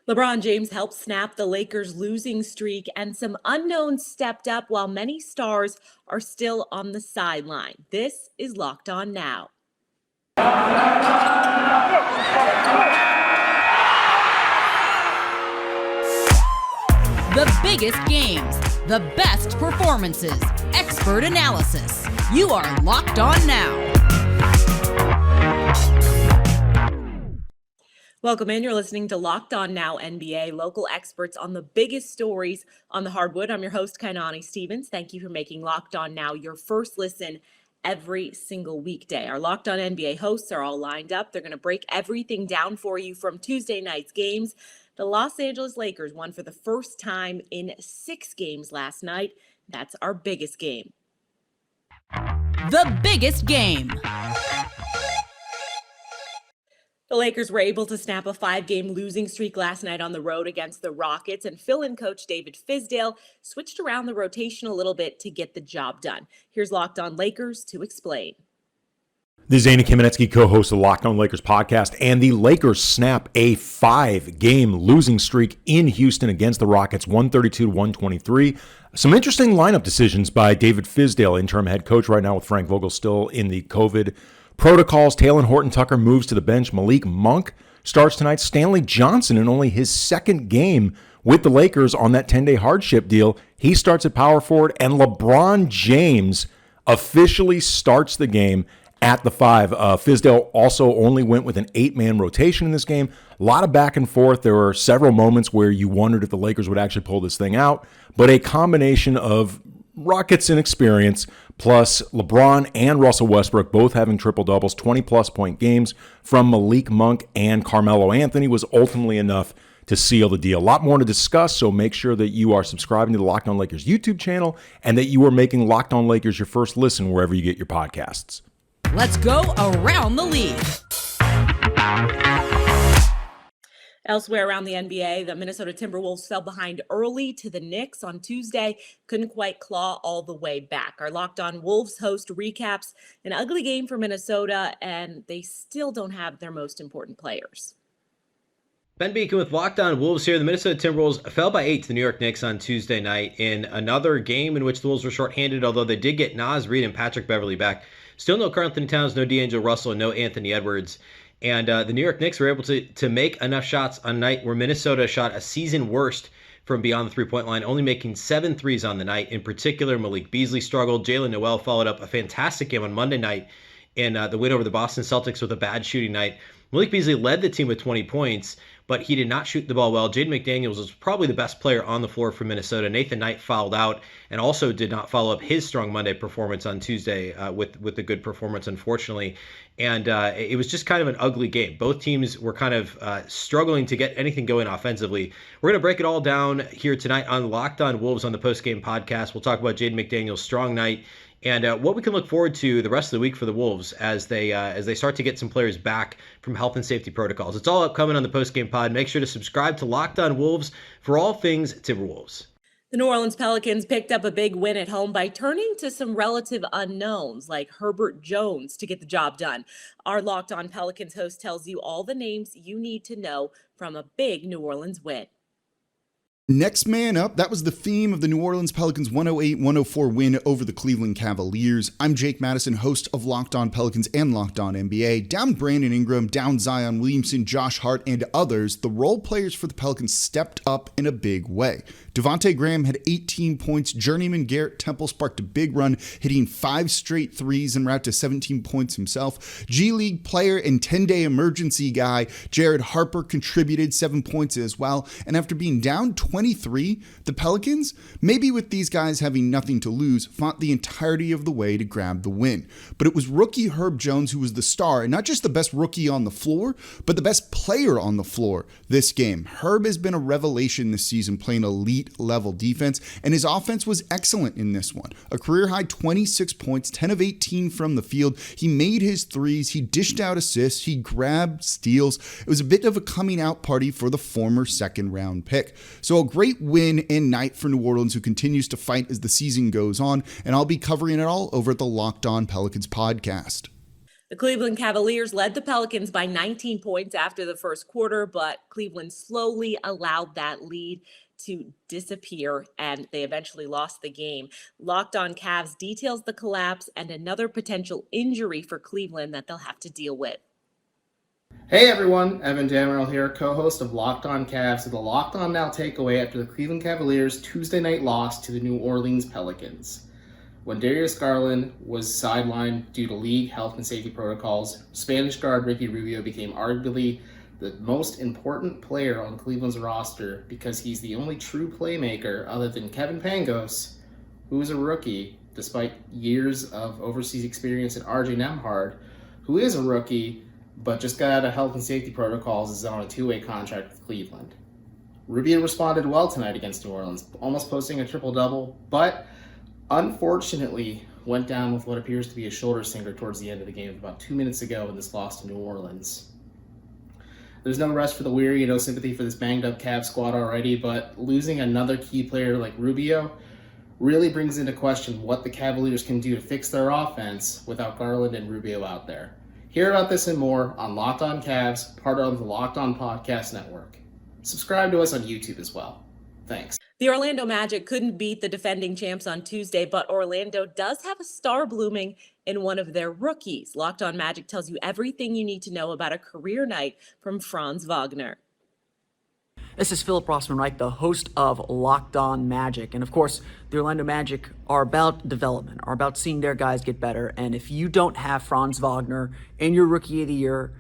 LeBron James helped snap the Lakers' losing streak, and some unknowns stepped up while many stars are still on the sideline. This is Locked On Now. The biggest games, the best performances, expert analysis. You are Locked On Now. Welcome in. You're listening to Locked On Now NBA, local experts on the biggest stories on the hardwood. I'm your host, Kainani Stevens. Thank you for making Locked On Now your first listen every single weekday. Our Locked On NBA hosts are all lined up. They're going to break everything down for you from Tuesday night's games. The Los Angeles Lakers won for the first time in 6 games last night. That's our biggest game. The biggest game. The Lakers were able to snap a 5-game losing streak last night on the road against the Rockets, and fill-in coach David Fizdale switched around the rotation a little bit to get the job done. Here's Locked On Lakers to explain. This is Andy Kamenetsky, co-host of the Locked On Lakers podcast, and the Lakers snap a 5-game losing streak in Houston against the Rockets, 132-123. Some interesting lineup decisions by David Fizdale, interim head coach right now with Frank Vogel still in the COVID protocols. Talen Horton-Tucker moves to the bench. Malik Monk starts tonight. Stanley Johnson, in only his second game with the Lakers on that 10-day hardship deal, he starts at power forward, and LeBron James officially starts the game at the 5. Fizdale also only went with an 8-man rotation in this game. A lot of back and forth. There were several moments where you wondered if the Lakers would actually pull this thing out, but a combination of Rockets inexperience, plus LeBron and Russell Westbrook both having triple-doubles, 20-plus point games from Malik Monk and Carmelo Anthony was ultimately enough to seal the deal. A lot more to discuss, so make sure that you are subscribing to the Locked On Lakers YouTube channel and that you are making Locked On Lakers your first listen wherever you get your podcasts. Let's go around the league. Elsewhere around the NBA, the Minnesota Timberwolves fell behind early to the Knicks on Tuesday, couldn't quite claw all the way back. Our Locked On Wolves host recaps an ugly game for Minnesota, and they still don't have their most important players. Ben Beacon with Locked On Wolves here. The Minnesota Timberwolves fell by 8 to the New York Knicks on Tuesday night in another game in which the Wolves were shorthanded, although they did get Naz Reid and Patrick Beverley back. Still no Karl-Anthony Towns, no D'Angelo Russell, and no Anthony Edwards. And the New York Knicks were able to make enough shots on a night where Minnesota shot a season worst from beyond the three-point line, only making 7 threes on the night. In particular, Malik Beasley struggled. Jalen Noel followed up a fantastic game on Monday night in the win over the Boston Celtics with a bad shooting night. Malik Beasley led the team with 20 points, but he did not shoot the ball well. Jaden McDaniels was probably the best player on the floor for Minnesota. Nathan Knight fouled out and also did not follow up his strong Monday performance on Tuesday with a good performance, unfortunately. And it was just kind of an ugly game. Both teams were kind of struggling to get anything going offensively. We're going to break it all down here tonight on Locked On Wolves on the postgame podcast. We'll talk about Jaden McDaniels' strong night and what we can look forward to the rest of the week for the Wolves as they start to get some players back from health and safety protocols. It's all upcoming on the postgame pod. Make sure to subscribe to Locked On Wolves for all things Timberwolves. The New Orleans Pelicans picked up a big win at home by turning to some relative unknowns like Herbert Jones to get the job done. Our Locked On Pelicans host tells you all the names you need to know from a big New Orleans win. Next man up, that was the theme of the New Orleans Pelicans' 108-104 win over the Cleveland Cavaliers. I'm Jake Madison, host of Locked On Pelicans and Locked On NBA. Down Brandon Ingram, down Zion Williamson, Josh Hart, and others, the role players for the Pelicans stepped up in a big way. Devontae Graham had 18 points. Journeyman Garrett Temple sparked a big run, hitting 5 straight threes en route to 17 points himself. G League player and 10-day emergency guy Jared Harper contributed 7 points as well. And after being down 23, the Pelicans, maybe with these guys having nothing to lose, fought the entirety of the way to grab the win. But it was rookie Herb Jones who was the star, and not just the best rookie on the floor, but the best player on the floor this game. Herb has been a revelation this season, playing elite level defense, and his offense was excellent in this one. A career high 26 points, 10 of 18 from the field. He made his threes, he dished out assists, he grabbed steals. It was a bit of a coming out party for the former second round pick. So a great win and night for New Orleans, who continues to fight as the season goes on, and I'll be covering it all over at the Locked On Pelicans podcast. The Cleveland Cavaliers led the Pelicans by 19 points after the first quarter, but Cleveland slowly allowed that lead to disappear and they eventually lost the game. Locked On Cavs details the collapse and another potential injury for Cleveland that they'll have to deal with. Hey everyone, Evan Dammerel here, co-host of Locked On Cavs, with the Locked On Now takeaway after the Cleveland Cavaliers' Tuesday night loss to the New Orleans Pelicans. When Darius Garland was sidelined due to league health and safety protocols, Spanish guard Ricky Rubio became arguably the most important player on Cleveland's roster because he's the only true playmaker other than Kevin Pangos, who is a rookie despite years of overseas experience, and RJ Nembhard, who is a rookie but just got out of health and safety protocols, is on a two-way contract with Cleveland. Rubio responded well tonight against New Orleans, almost posting a triple-double, but unfortunately went down with what appears to be a shoulder stinger towards the end of the game about 2 minutes ago in this loss to New Orleans. There's no rest for the weary, no sympathy for this banged-up Cavs squad already, but losing another key player like Rubio really brings into question what the Cavaliers can do to fix their offense without Garland and Rubio out there. Hear about this and more on Locked On Cavs, part of the Locked On Podcast Network. Subscribe to us on YouTube as well. Thanks. The Orlando Magic couldn't beat the defending champs on Tuesday, but Orlando does have a star blooming in one of their rookies. Locked On Magic tells you everything you need to know about a career night from Franz Wagner. This is Philip Rossman-Reich, the host of Locked On Magic. And of course, the Orlando Magic are about development, are about seeing their guys get better. And if you don't have Franz Wagner in your Rookie of the Year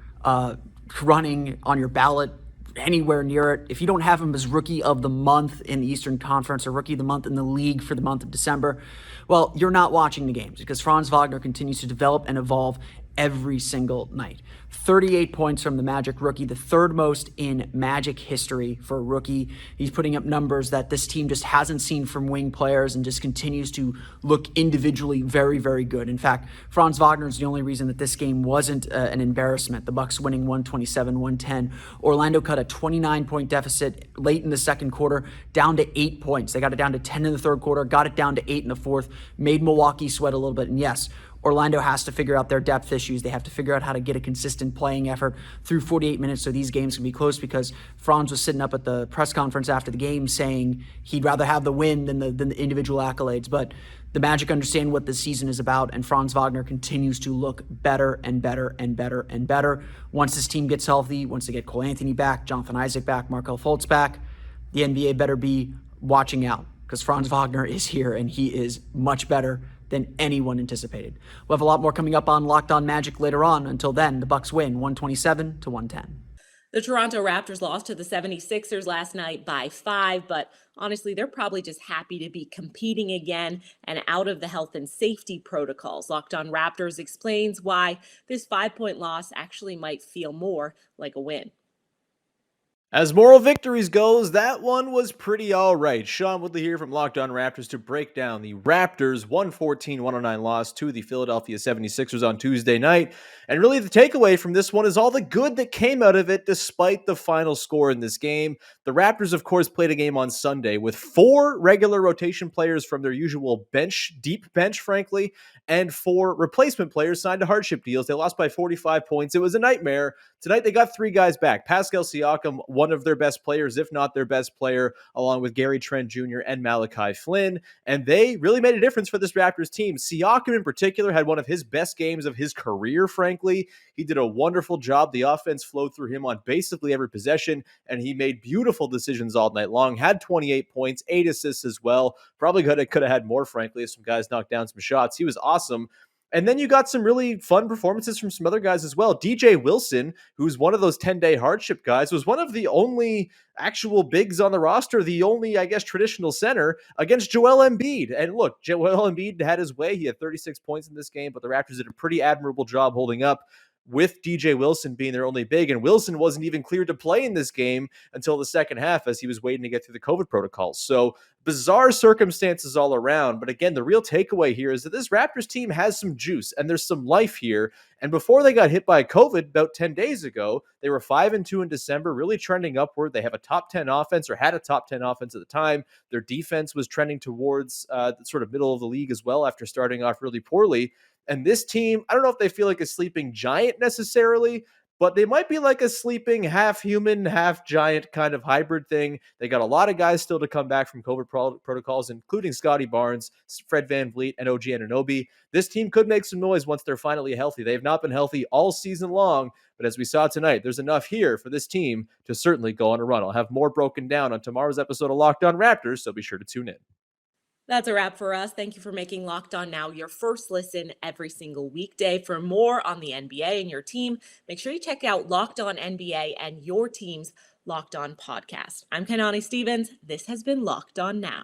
running on your ballot anywhere near it, if you don't have him as Rookie of the Month in the Eastern Conference or Rookie of the Month in the league for the month of December, well, you're not watching the games because Franz Wagner continues to develop and evolve every single night. 38 points from the Magic rookie, the third most in Magic history for a rookie. He's putting up numbers that this team just hasn't seen from wing players and just continues to look individually very, very good. In fact, Franz Wagner is the only reason that this game wasn't an embarrassment. The Bucks winning 127-110. Orlando cut a 29-point deficit late in the second quarter down to 8 points. They got it down to 10 in the third quarter, got it down to 8 in the fourth, made Milwaukee sweat a little bit. And yes, Orlando has to figure out their depth issues. They have to figure out how to get a consistent playing effort through 48 minutes so these games can be close, because Franz was sitting up at the press conference after the game saying he'd rather have the win than the individual accolades. But the Magic understand what this season is about, and Franz Wagner continues to look better and better and better and better. Once this team gets healthy, once they get Cole Anthony back, Jonathan Isaac back, Markelle Fultz back, the NBA better be watching out, because Franz Wagner is here and he is much better than anyone anticipated. We'll have a lot more coming up on Locked On Magic later on. Until then, the Bucks win 127-110. The Toronto Raptors lost to the 76ers last night by 5, but honestly, they're probably just happy to be competing again and out of the health and safety protocols. Locked On Raptors explains why this 5-point loss actually might feel more like a win. As moral victories goes, that one was pretty all right. Sean Woodley here from Locked On Raptors to break down the Raptors' 114-109 loss to the Philadelphia 76ers on Tuesday night. And really the takeaway from this one is all the good that came out of it despite the final score in this game. The Raptors, of course, played a game on Sunday with 4 regular rotation players from their usual bench, deep bench, frankly, and 4 replacement players signed to hardship deals. They lost by 45 points. It was a nightmare. Tonight, they got 3 guys back. Pascal Siakam, one of their best players, if not their best player, along with Gary Trent Jr. and Malachi Flynn. And they really made a difference for this Raptors team. Siakam, in particular, had one of his best games of his career, frankly. He did a wonderful job. The offense flowed through him on basically every possession, and he made beautiful decisions all night long. Had 28 points, 8 assists as well. Probably could have had more, frankly, if some guys knocked down some shots. He was awesome. And then you got some really fun performances from some other guys as well. DJ Wilson, who's one of those 10-day hardship guys, was one of the only actual bigs on the roster, the only, I guess, traditional center against Joel Embiid. And look, Joel Embiid had his way. He had 36 points in this game, but the Raptors did a pretty admirable job holding up with DJ Wilson being their only big. And Wilson wasn't even cleared to play in this game until the second half as he was waiting to get through the COVID protocols. So bizarre circumstances all around. But again, the real takeaway here is that this Raptors team has some juice and there's some life here. And before they got hit by COVID about 10 days ago, they were 5-2 in December, really trending upward. They have a top 10 offense, or had a top 10 offense at the time. Their defense was trending towards the sort of middle of the league as well after starting off really poorly. And this team, I don't know if they feel like a sleeping giant necessarily, but they might be like a sleeping half human, half giant kind of hybrid thing. They got a lot of guys still to come back from COVID protocols, including Scotty Barnes, Fred VanVleet, and OG Anunoby. This team could make some noise once they're finally healthy. They've not been healthy all season long, but as we saw tonight, there's enough here for this team to certainly go on a run. I'll have more broken down on tomorrow's episode of Locked On Raptors, so be sure to tune in. That's a wrap for us. Thank you for making Locked On Now your first listen every single weekday. For more on the NBA and your team, make sure you check out Locked On NBA and your team's Locked On podcast. I'm Kainani Stevens. This has been Locked On Now.